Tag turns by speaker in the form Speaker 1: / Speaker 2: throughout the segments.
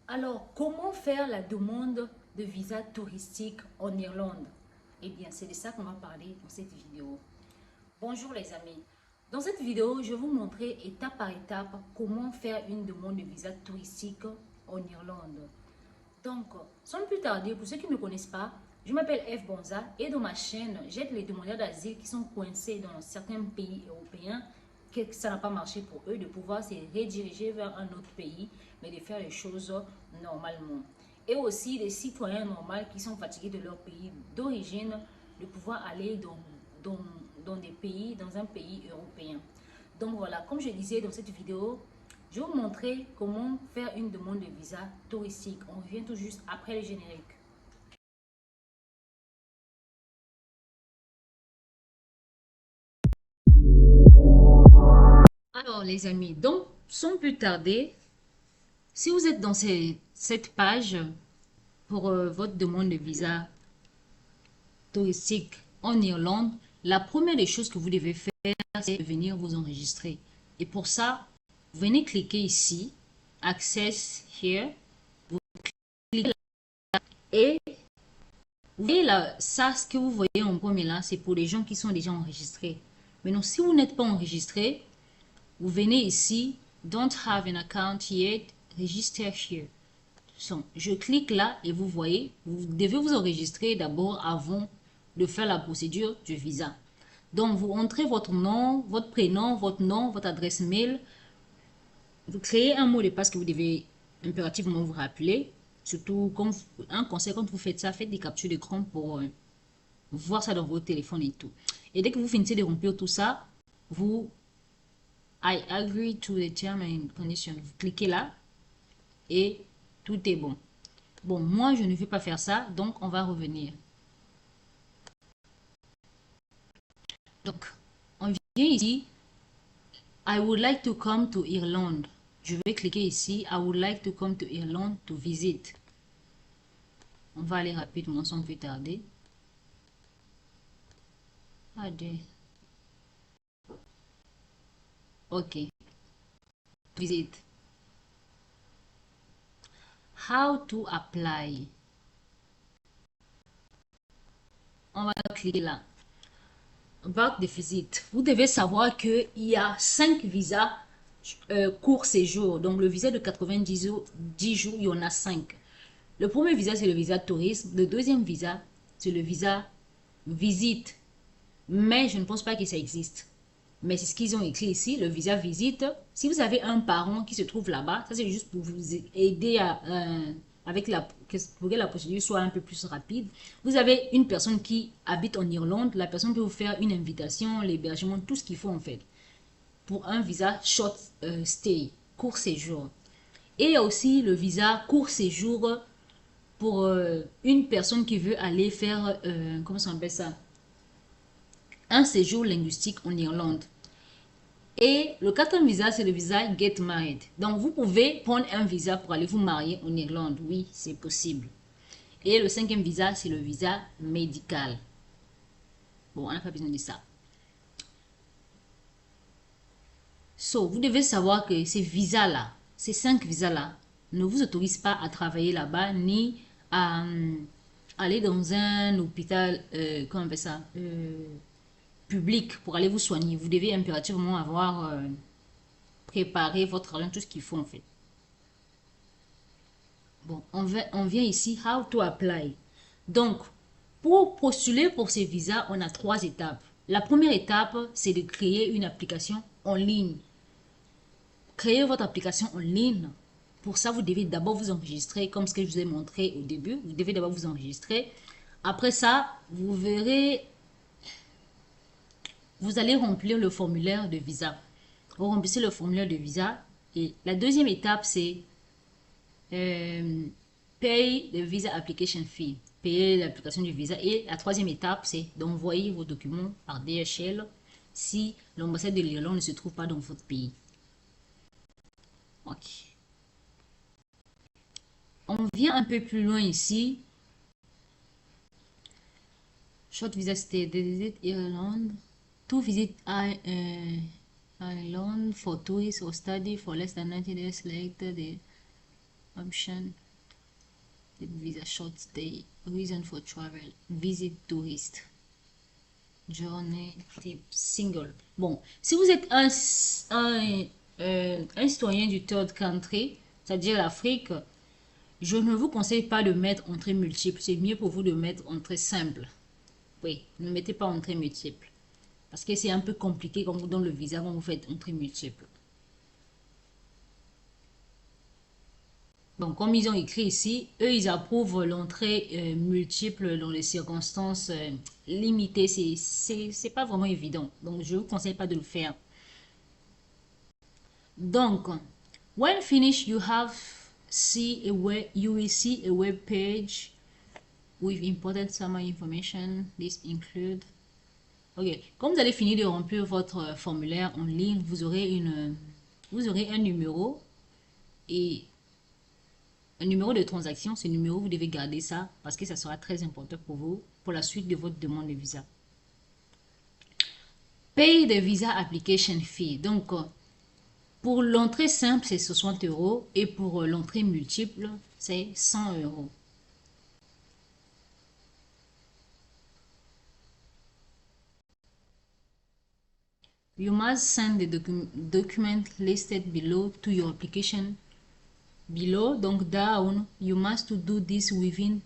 Speaker 1: Alors, comment faire la demande de visa touristique en Irlande? Eh bien, c'est de ça qu'on va parler dans cette vidéo. Bonjour les amis. Dans cette vidéo, je vais vous montrer étape par étape comment faire une demande de visa touristique en Irlande. Donc, sans plus tarder, pour ceux qui ne me connaissent pas, je m'appelle F. Bonza et dans ma chaîne, j'aide les demandeurs d'asile qui sont coincés dans certains pays européens, que ça n'a pas marché pour eux, de pouvoir se rediriger vers un autre pays, mais de faire les choses normalement. Et aussi des citoyens normaux qui sont fatigués de leur pays d'origine, de pouvoir aller dans des pays, dans un pays européen. Donc voilà, comme je disais dans cette vidéo, je vais vous montrer comment faire une demande de visa touristique. On revient tout juste après le générique. Alors les amis, donc sans plus tarder, si vous êtes dans cette page pour votre demande de visa touristique en Irlande, la première des choses que vous devez faire, c'est venir vous enregistrer. Et pour ça, vous venez cliquer ici, Access Here, vous cliquez là, et vous voyez là, ça, ce que vous voyez en premier là, c'est pour les gens qui sont déjà enregistrés. Maintenant, si vous n'êtes pas enregistré, vous venez ici, Don't have an account yet, register here. So, je clique là et vous voyez, vous devez vous enregistrer d'abord avant de faire la procédure du visa. Donc, vous entrez votre nom, votre prénom, votre nom, votre adresse mail. Vous créez un mot de passe que vous devez impérativement vous rappeler. Surtout, comme un conseil, quand vous faites ça, faites des captures d'écran pour voir ça dans votre téléphone et tout. Et dès que vous finissez de remplir tout ça, vous I agree to the term and condition. Vous cliquez là et tout est bon. Bon, moi, je ne vais pas faire ça, donc on va revenir. Donc, on vient ici. I would like to come to Ireland. Je vais cliquer ici. I would like to come to Ireland to visit. On va aller rapidement sans plus tarder. Allez. Ok. Visit. How to apply. On va cliquer là. Votre de visite. Vous devez savoir qu'il y a 5 visas court séjour. Donc, le visa de 90 jours, 10 jours, il y en a 5. Le premier visa, c'est le visa tourisme. Le deuxième visa, c'est le visa visite. Mais je ne pense pas que ça existe. Mais c'est ce qu'ils ont écrit ici, le visa visite. Si vous avez un parent qui se trouve là-bas, ça c'est juste pour vous aider à, pour que la procédure soit un peu plus rapide. Vous avez une personne qui habite en Irlande, la personne peut vous faire une invitation, l'hébergement, tout ce qu'il faut en fait. Pour un visa short stay, court séjour. Et il y a aussi le visa court séjour pour une personne qui veut aller faire, comment ça s'appelle ça? Un séjour linguistique en Irlande. Et le quatrième visa, c'est le visa Get Married. Donc, vous pouvez prendre un visa pour aller vous marier en Irlande. Oui, c'est possible. Et le cinquième visa, c'est le visa médical. Bon, on n'a pas besoin de ça. So, vous devez savoir que ces visas-là, ces 5 visas-là, ne vous autorisent pas à travailler là-bas, ni à aller dans un hôpital, comment on appelle ça, public pour aller vous soigner. Vous devez impérativement avoir préparé votre argent, tout ce qu'il faut en fait. Bon, on vient ici, how to apply. Donc, pour postuler pour ces visas, on a 3 étapes. La première étape, c'est de créer une application en ligne. Créer votre application en ligne. Pour ça, vous devez d'abord vous enregistrer, comme ce que je vous ai montré au début. Vous devez d'abord vous enregistrer. Après ça, vous verrez, vous allez remplir le formulaire de visa. Vous remplissez le formulaire de visa. Et la deuxième étape, c'est pay the visa application fee. Payer l'application du visa. Et la troisième étape, c'est d'envoyer vos documents par DHL si l'ambassade de l'Irlande ne se trouve pas dans votre pays. Ok. On vient un peu plus loin ici. Short visa stay. Visit Ireland. To visit Ireland for tourists or study for less than 90 days selected. Option. Visa short stay. Reason for travel. Visit tourist. Journée type single. Bon, si vous êtes un citoyen du third country, c'est-à-dire l'Afrique, je ne vous conseille pas de mettre entrée multiple. C'est mieux pour vous de mettre entrée simple. Oui, ne mettez pas entrée multiple. Parce que c'est un peu compliqué quand vous donnez le visa quand vous faites entrée multiple. Donc, comme ils ont écrit ici, eux, ils approuvent l'entrée multiple dans les circonstances limitées. C'est pas vraiment évident. Donc, je ne vous conseille pas de le faire. Donc, when finished, you will see a web page with important summary information. This include. Ok, quand vous allez finir de remplir votre formulaire en ligne, vous aurez un numéro et un numéro de transaction. Ce numéro, vous devez garder ça parce que ça sera très important pour vous pour la suite de votre demande de visa. Pay the visa application fee. Donc, pour l'entrée simple, c'est 60 euros et pour l'entrée multiple, c'est 100 euros. You must send the document listed below to your application. Below, donc down, you must do this within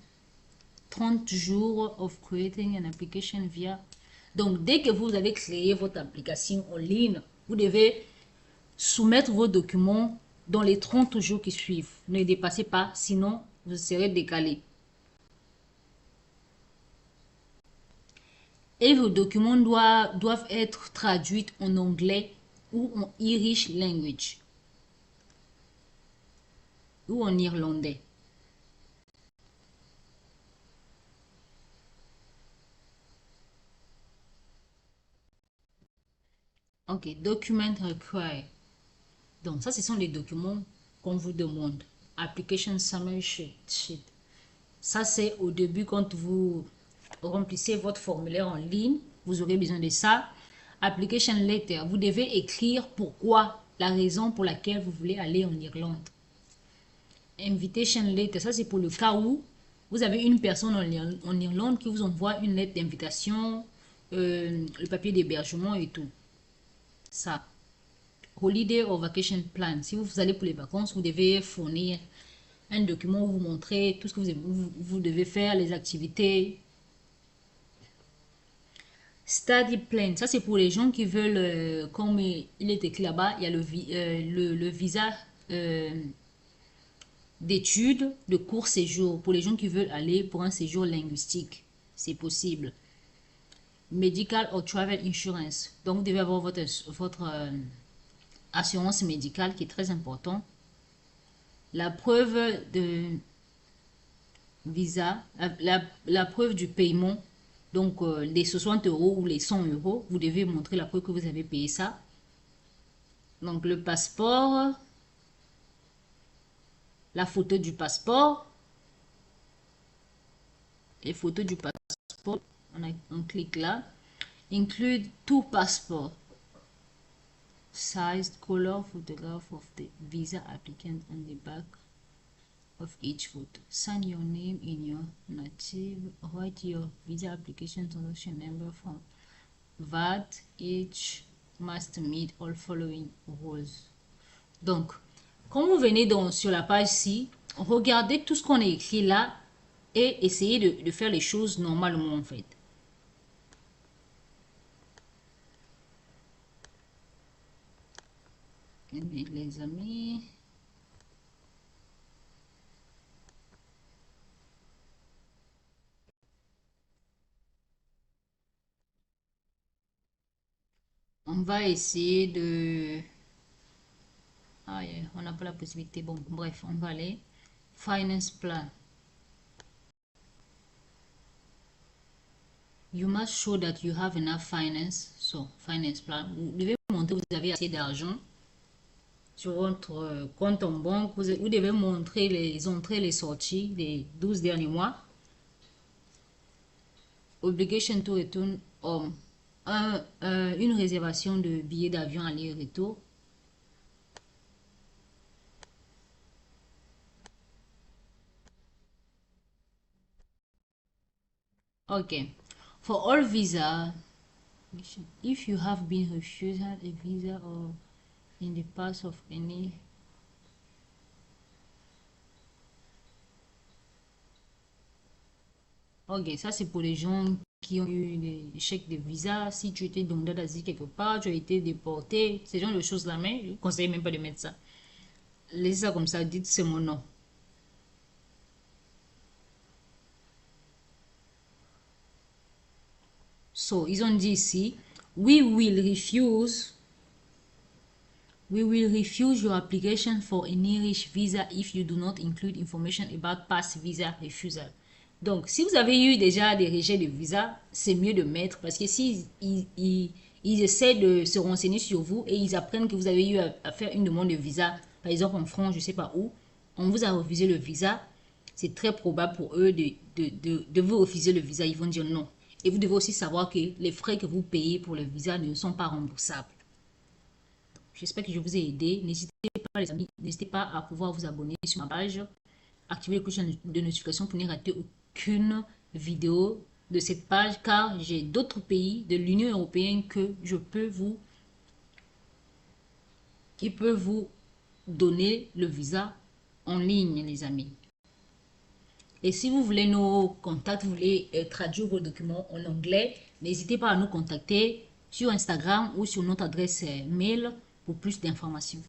Speaker 1: 30 jours of creating an application via. Donc, dès que vous avez créé votre application en ligne, vous devez soumettre vos documents dans les 30 jours qui suivent. Ne dépassez pas, sinon vous serez décalé. Et vos documents doivent être traduits en anglais ou en Irish language ou en irlandais. Ok, document required. Donc ça, ce sont les documents qu'on vous demande. Application summary sheet. Ça, c'est au début quand vous remplissez votre formulaire en ligne. Vous aurez besoin de ça. Application letter. Vous devez écrire pourquoi, la raison pour laquelle vous voulez aller en Irlande. Invitation letter. Ça, c'est pour le cas où vous avez une personne en Irlande qui vous envoie une lettre d'invitation, le papier d'hébergement et tout. Ça. Holiday or vacation plan. Si vous allez pour les vacances, vous devez fournir un document où vous montrez tout ce que vous devez faire, les activités. Study plan, ça c'est pour les gens qui veulent, comme il est écrit là-bas, il y a le visa d'études de court séjour pour les gens qui veulent aller pour un séjour linguistique. C'est possible. Medical or travel insurance. Donc vous devez avoir votre assurance médicale qui est très important. La preuve de visa, la preuve du paiement, donc les 60 euros ou les 100 euros, vous devez montrer la preuve que vous avez payé ça. Donc le passeport, la photo du passeport, les photos du passeport, on clique là, include two passport, sized color photograph of the visa applicant on the back of each photo. Sign your name in your native, write your visa application transaction number from VAT. Each must meet all following rules. Donc, quand vous venez sur la page ci, regardez tout ce qu'on a écrit là et essayez de faire les choses normalement en fait. Eh bien, les amis, on va essayer de... Ah, on n'a pas la possibilité. Bon, bref, on va aller. Finance plan. You must show that you have enough finance. So, finance plan. Vous devez montrer que vous avez assez d'argent sur votre compte en banque. Vous devez montrer les entrées, les sorties des 12 derniers mois. Obligation to return home. Une réservation de billets d'avion aller-retour. Okay. For all visa, if you have been refused a visa or in the past of any. Ok, ça c'est pour les gens qui ont eu des échecs de visa. Si tu étais demandeur d'asile quelque part, tu as été déporté, ce genre de choses-là, mais je ne conseille même pas de mettre ça. Laissez ça comme ça, dites c'est mon nom. So, ils ont dit ici, we will refuse We will refuse your application for an Irish visa if you do not include information about past visa refusal. Donc, si vous avez eu déjà des rejets de visa, c'est mieux de mettre parce que si ils essaient de se renseigner sur vous et ils apprennent que vous avez eu à faire une demande de visa, par exemple en France, je ne sais pas où, on vous a refusé le visa, c'est très probable pour eux de vous refuser le visa. Ils vont dire non. Et vous devez aussi savoir que les frais que vous payez pour le visa ne sont pas remboursables. J'espère que je vous ai aidé. N'hésitez pas, les amis, n'hésitez pas à pouvoir vous abonner sur ma page, activer la cloche de notification pour ne rater aucune vidéo de cette page, car j'ai d'autres pays de l'Union européenne que qui peut vous donner le visa en ligne, les amis. Et si vous voulez nos contacts, vous voulez traduire vos documents en anglais, n'hésitez pas à nous contacter sur Instagram ou sur notre adresse mail pour plus d'informations.